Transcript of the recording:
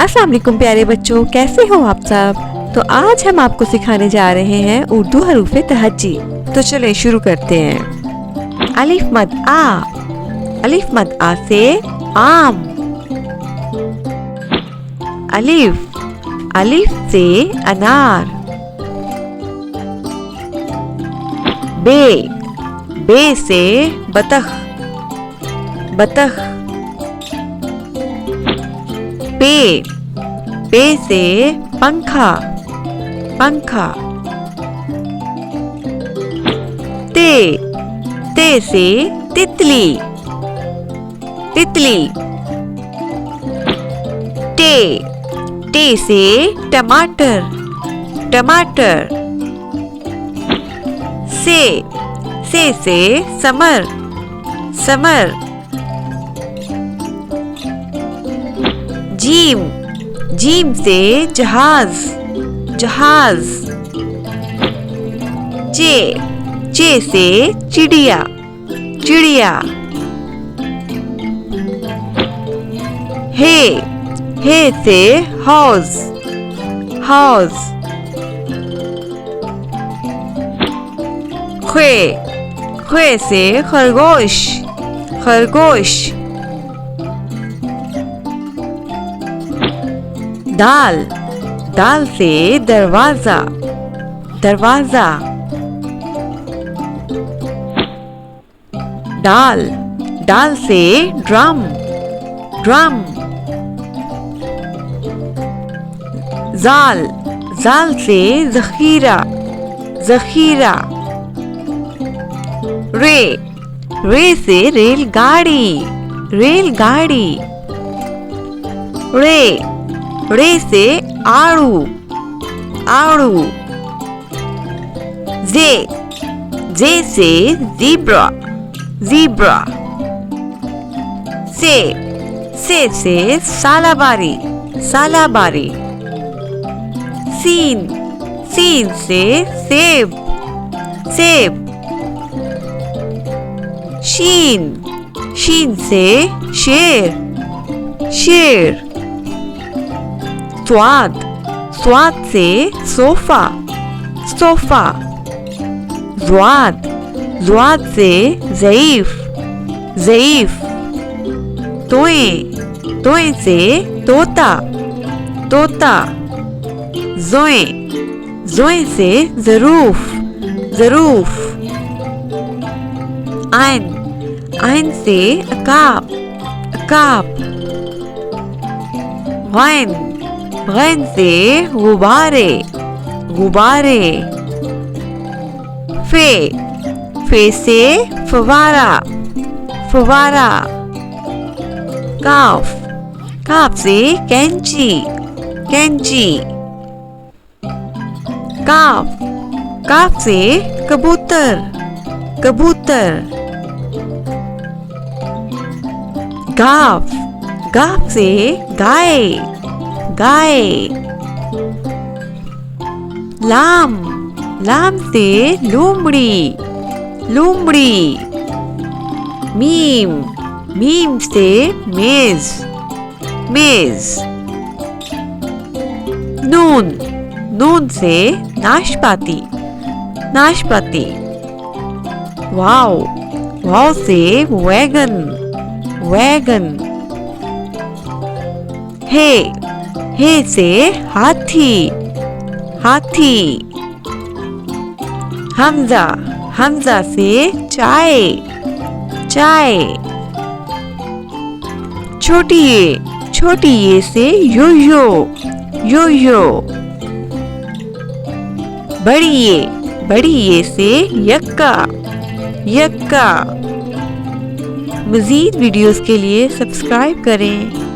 अस्सलाम वालेकुम प्यारे बच्चों, कैसे हो आप सब। तो आज हम आपको सिखाने जा रहे हैं उर्दू हरूफ तहज्जी। तो चलें शुरू करते हैं। अलिफ मद आ। अलिफ मद आ से आम। अलिफ। अलिफ से अनार। बे। बे से बतख। बतख। पे। पे से पंखा। पंखा। ते। ते से तितली। तितली। टे। टे से टमाटर। टमाटर। से समर। समर। जीम। जीम से जहाज। जहाज। चे से चिड़िया। चिड़िया। हे से हौज। हौज। ख्वे से खरगोश। खरगोश। दाल। दाल से दरवाजा। दरवाजा। डाल। डाल से ड्रम। ड्रम। जाल। जाल से जखीरा। जखीरा। रे से रेलगाड़ी। रेलगाड़ी। रे से आड़ू। आड़ू। जे से ज़ीब्रा। ज़ीब्रा। से सालाबारी। सालाबारी। सीन से सेब। सेब। शीन से शेर। शेर। स्वाद से सोफा। सोफा। ज़्वाद से ज़ईफ। ज़ईफ। तोए से तोता। तोता। जोए से ज़रूफ। ज़रूफ। आइन से अकाब। अकाब। गैन से गुब्बारे। गुब्बारे। फे से फवारा। फवारा। काफ से कैंची। कैंची। काफ से कबूतर। कबूतर। गाफ से गाय। गाय। लाम से लोमड़ी। लोमड़ी। मीम से मेज। मेज। नून से नाशपाती। नाशपाती। वाव से वैगन। वैगन। हे से हाथी। हाथी। हमजा से चाय। चाय। छोटी ये से यो-यो। यो-यो। बड़ी ये से यक्का। यक्का। मज़ीद वीडियोस के लिए सब्सक्राइब करें।